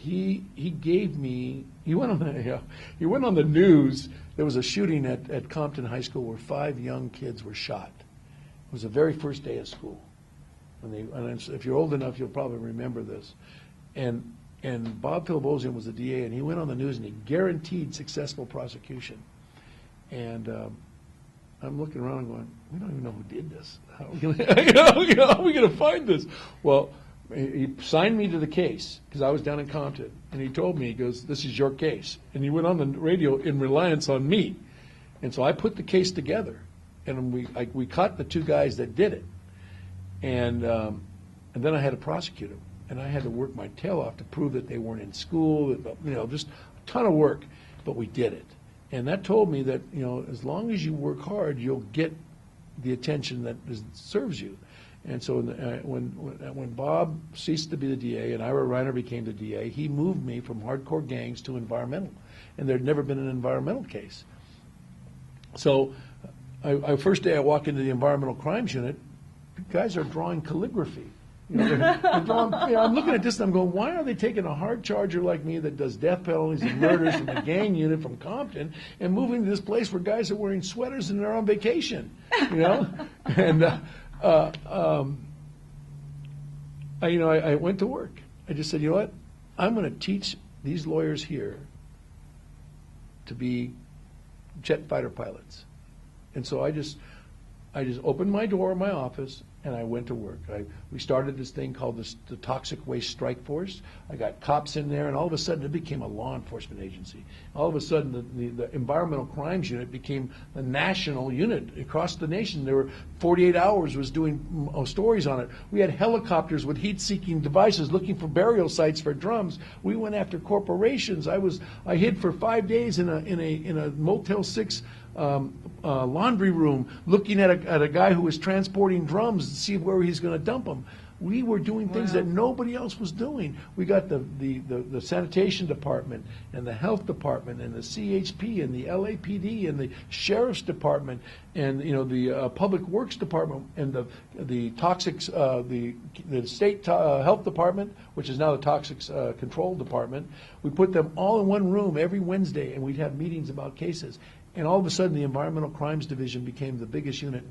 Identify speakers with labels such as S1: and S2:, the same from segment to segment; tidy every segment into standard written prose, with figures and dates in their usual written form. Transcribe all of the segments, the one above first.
S1: he gave me, he went on the news. There was a shooting at Compton High School where 5 young kids were shot. It was the very first day of school. And if you're old enough, you'll probably remember this. And Bob Philbosian was the DA, and he went on the news and he guaranteed successful prosecution. And I'm looking around and going, we don't even know who did this. How are we going to find this? Well, he signed me to the case because I was down in Compton, and he told me, he goes, this is your case. And he went on the radio in reliance on me. And so I put the case together, and we caught the 2 guys that did it. And then I had to prosecute them. And I had to work my tail off to prove that they weren't in school, just a ton of work. But we did it. And that told me that, as long as you work hard, you'll get the attention that serves you. And so when Bob ceased to be the DA and Ira Reiner became the DA, he moved me from hardcore gangs to environmental. And there had never been an environmental case. So first day I walk into the environmental crimes unit, guys are drawing calligraphy. I'm looking at this and I'm going, why are they taking a hard charger like me that does death penalties and murders from a gang unit from Compton and moving to this place where guys are wearing sweaters and they're on vacation, And I went to work. I just said, you know what? I'm going to teach these lawyers here to be jet fighter pilots. And so I just opened my door in my office and I went to work. We started this thing called the Toxic Waste Strike Force. I got cops in there, and all of a sudden it became a law enforcement agency. All of a sudden the Environmental Crimes Unit became the national unit across the nation. There were 48 Hours was doing stories on it. We had helicopters with heat-seeking devices looking for burial sites for drums. We went after corporations. I hid for 5 days in a Motel 6 laundry room, looking at a guy who was transporting drums to see where he's going to dump them. We were doing things that nobody else was doing. We got the sanitation department and the health department and the CHP and the LAPD and the sheriff's department and the public works department and the toxics the state health department, which is now the toxics control department. We put them all in one room every Wednesday, and we'd have meetings about cases. And all of a sudden, the Environmental Crimes Division became the biggest unit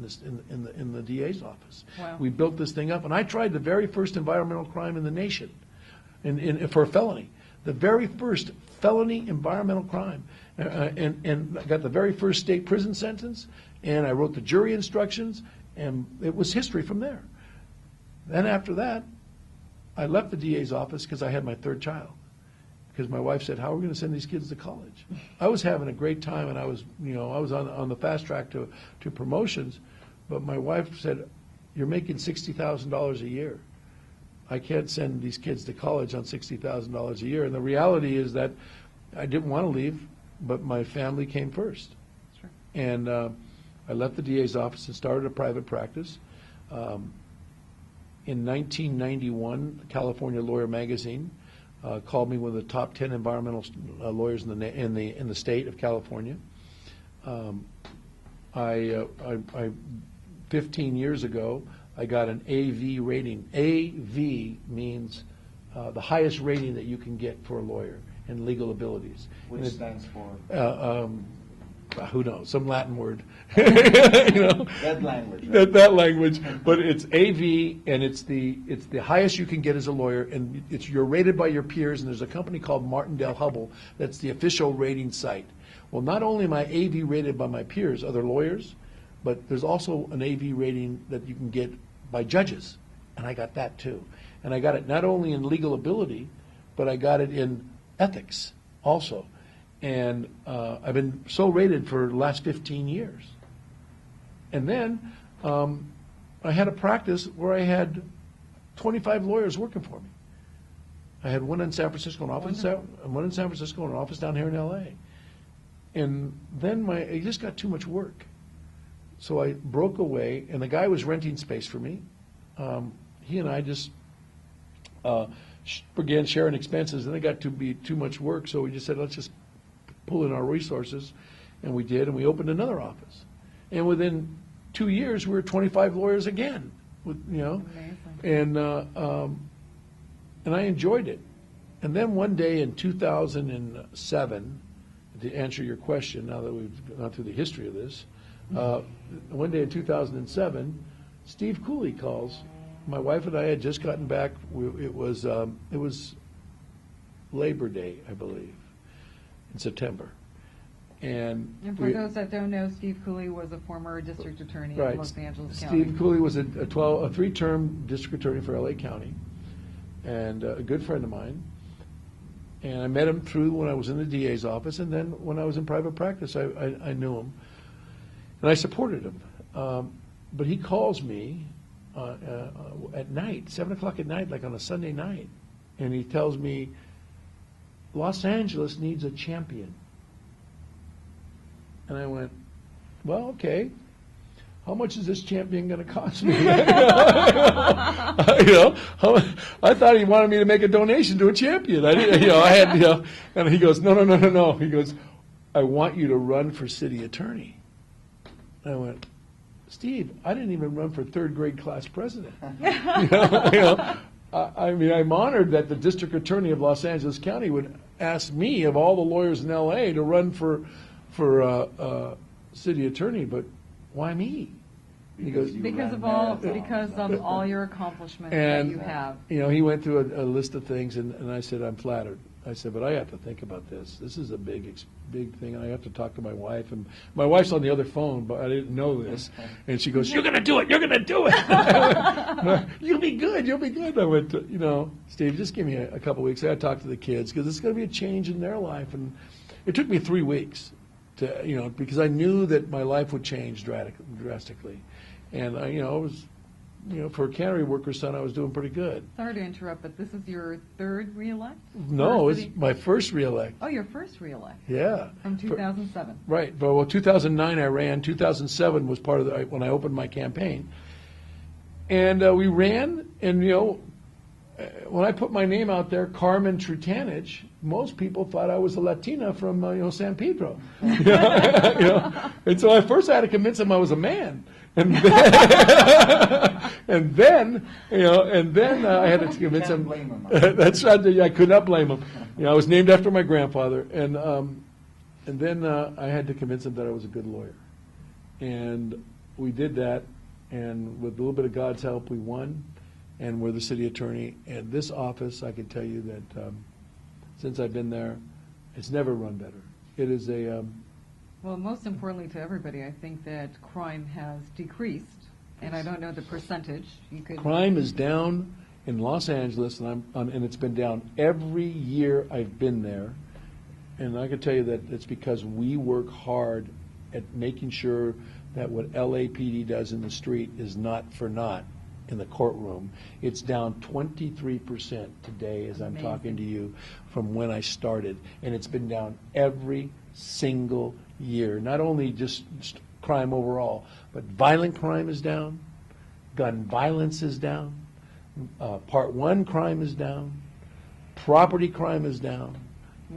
S1: in the DA's office. Wow. We built this thing up, and I tried the very first environmental crime in the nation, for a felony, the very first felony environmental crime, and I got the very first state prison sentence, and I wrote the jury instructions, and it was history from there. Then after that, I left the DA's office because I had my 3rd child. Because my wife said, how are we going to send these kids to college? I was having a great time, and I was on the fast track to promotions, but my wife said, you're making $60,000 a year. I can't send these kids to college on $60,000 a year. And the reality is that I didn't want to leave, but my family came first. Sure. And I left the DA's office and started a private practice. In 1991, California Lawyer Magazine called me one of the top 10 environmental lawyers in the state of California. 15 years ago, I got an AV rating. AV means the highest rating that you can get for a lawyer in legal abilities.
S2: Which stands for?
S1: Who knows? Some Latin word.
S2: That language. Right?
S1: That language. But it's AV, and it's the highest you can get as a lawyer, and you're rated by your peers. And there's a company called Martindale-Hubbell that's the official rating site. Well, not only am I AV rated by my peers, other lawyers, but there's also an AV rating that you can get by judges, and I got that too. And I got it not only in legal ability, but I got it in ethics also. And I've been so rated for the last 15 years. And then I had a practice where I had 25 lawyers working for me. I had one in San Francisco, an office down here in L.A. And then it just got too much work. So I broke away, and the guy was renting space for me. He and I just began sharing expenses, and it got to be too much work, so we just said, let's just pull in our resources, and we did, and we opened another office. And within 2 years, we were 25 lawyers again,
S3: Amazing.
S1: and I enjoyed it. And then one day in 2007, to answer your question, now that we've gone through the history of this, one day in 2007, Steve Cooley calls. My wife and I had just gotten back. It was Labor Day, I believe, in September. And
S3: for those that don't know, Steve Cooley was a former district attorney in Los Angeles County.
S1: Steve Cooley was a 3-term district attorney for LA County, and a good friend of mine. And I met him through when I was in the DA's office, and then when I was in private practice, I knew him, and I supported him. But he calls me at night, 7 o'clock at night, like on a Sunday night, and he tells me, Los Angeles needs a champion. And I went, well, okay. How much is this champion going to cost me? I thought he wanted me to make a donation to a champion. And he goes, no. He goes, I want you to run for city attorney. And I went, Steve, I didn't even run for third grade class president. I'm honored that the district attorney of Los Angeles County would ask me, of all the lawyers in L.A., to run for city attorney, but why me? He goes,
S3: because of all your accomplishments that you have.
S1: He went through a list of things, and I said, I'm flattered. I said, but I have to think about this. This is a big thing. I have to talk to my wife, and my wife's on the other phone, but I didn't know this. And she goes, "You're going to do it. You're going to do it. You'll be good. You'll be good." I went, Steve, just give me a couple weeks. I got to talk to the kids because it's going to be a change in their life, and it took me 3 weeks to, because I knew that my life would change drastically, and I was. For a cannery worker's son, I was doing pretty good.
S3: Sorry to interrupt, but this is your third reelect?
S1: No, it's my first reelect.
S3: Oh, your first reelect.
S1: Yeah.
S3: From 2007.
S1: Right. Well, 2009 I ran. 2007 was part of when I opened my campaign. And we ran, and, when I put my name out there, Carmen Trutanich, most people thought I was a Latina from, San Pedro. And so at first I had to convince them I was a man. And then, I had to convince him. That's right. I could not blame him. I was named after my grandfather, and then I had to convince him that I was a good lawyer, and we did that, and with a little bit of God's help, we won, and we're the city attorney. And this office, I can tell you that since I've been there, it's never run better. It is a
S3: well, most importantly to everybody, I think that crime has decreased, and I don't know the percentage.
S1: Crime is down in Los Angeles, and it's been down every year I've been there. And I can tell you that it's because we work hard at making sure that what LAPD does in the street is not for naught in the courtroom. It's down 23% today as I'm talking to you from when I started, and it's been down every single year. Not only just crime overall, but violent crime is down, gun violence is down, Part 1 crime is down, property crime is down.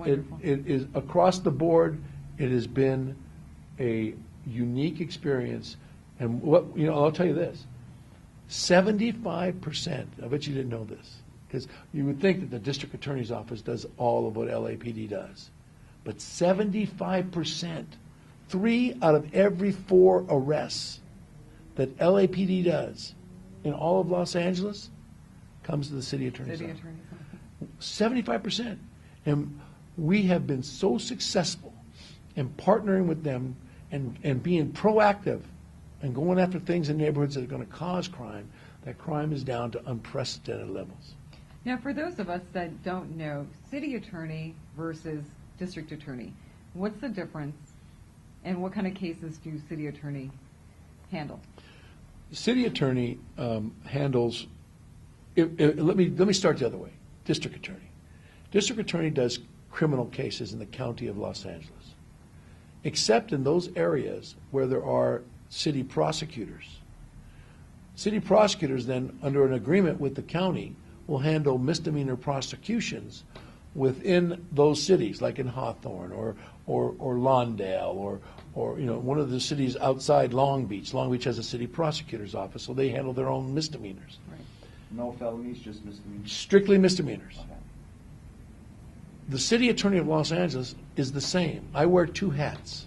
S1: It is across the board. It has been a unique experience, and I'll tell you this: 75%. I bet you didn't know this, because you would think that the district attorney's office does all of what LAPD does. But 75%, 3 out of every 4 arrests that LAPD does in all of Los Angeles comes to the city attorney's office. 75%. And we have been so successful in partnering with them and being proactive and going after things in neighborhoods that are going to cause crime, that crime is down to unprecedented levels.
S3: Now, for those of us that don't know, city attorney versus district attorney, what's the difference, and what kind of cases do city attorney handle?
S1: City attorney handles. Let me start the other way. District attorney. District attorney does criminal cases in the county of Los Angeles, except in those areas where there are city prosecutors. City prosecutors then, under an agreement with the county, will handle misdemeanor prosecutions within those cities, like in Hawthorne or Lawndale or one of the cities outside Long Beach. Long Beach has a city prosecutor's office, so they handle their own misdemeanors.
S2: Right. No felonies, just misdemeanors?
S1: Strictly misdemeanors.
S2: Okay.
S1: the city attorney of Los Angeles is the same. I wear two hats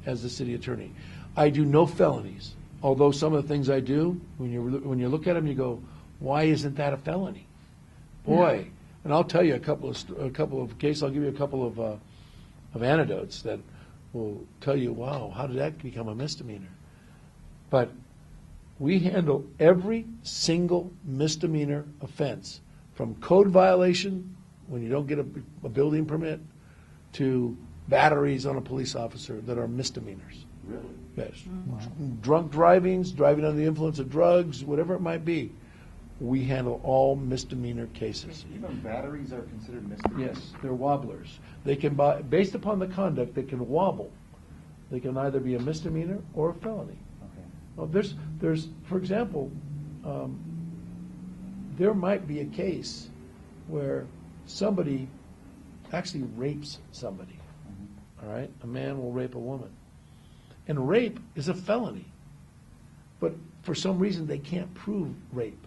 S1: as the city attorney. I do no felonies, although some of the things I do, when you look at them, you go, why isn't that a felony? Boy, and I'll tell you a couple of cases. I'll give you a couple of anecdotes that will tell you, wow, how did that become a misdemeanor? But we handle every single misdemeanor offense, from code violation, when you don't get a building permit, to batteries on a police officer that are misdemeanors.
S2: Really?
S1: Yes. Drunk driving under the influence of drugs, whatever it might be. We handle all misdemeanor cases.
S2: Even batteries are considered misdemeanors?
S1: Yes, they're wobblers. They can, based upon the conduct, they can wobble. They can either be a misdemeanor or a felony.
S2: Okay.
S1: Well, there's, for example, there might be a case where somebody actually rapes somebody. All right? A man will rape a woman. And rape is a felony. But for some reason, they can't prove rape.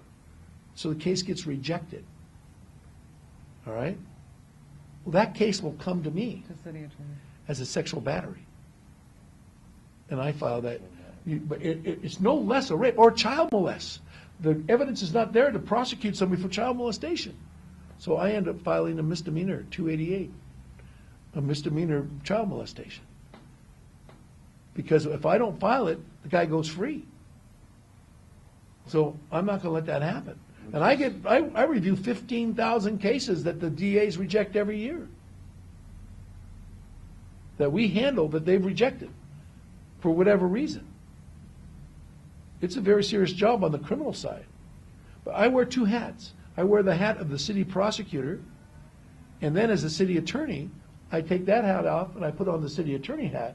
S1: So the case gets rejected. All right? Well, that case will come to me
S3: To city attorney.
S1: as a sexual battery. And I file that. But it's no less a rape or child molest. The evidence is not there to prosecute somebody for child molestation. So I end up filing a misdemeanor, 288, a misdemeanor child molestation. Because if I don't file it, the guy goes free. So I'm not going to let that happen. And I review 15,000 cases that the DAs reject every year, that we handle that they've rejected for whatever reason. It's a very serious job on the criminal side. But I wear two hats. I wear the hat of the city prosecutor, and then as a city attorney, I take that hat off and I put on the city attorney hat,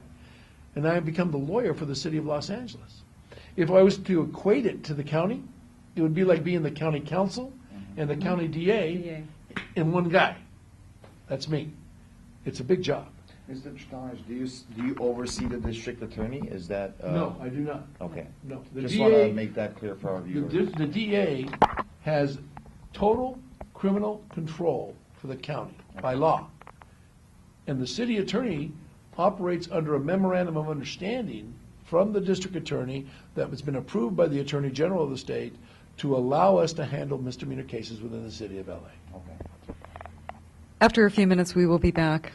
S1: and I become the lawyer for the city of Los Angeles. If I was to equate it to the county, it would be like being the county council and the county DA in one guy. That's me. It's a big job.
S2: Mr. Trutanich, do you oversee the district attorney? Is that?
S1: No, I do not.
S2: Okay.
S1: No. The
S2: Just
S1: DA
S2: want to make that clear for our viewers.
S1: The DA has total criminal control for the county by law. And the city attorney operates under a memorandum of understanding from the district attorney that has been approved by the attorney general of the state to allow us to handle misdemeanor cases within the city of LA.
S2: Okay.
S3: After a few minutes, we will be back.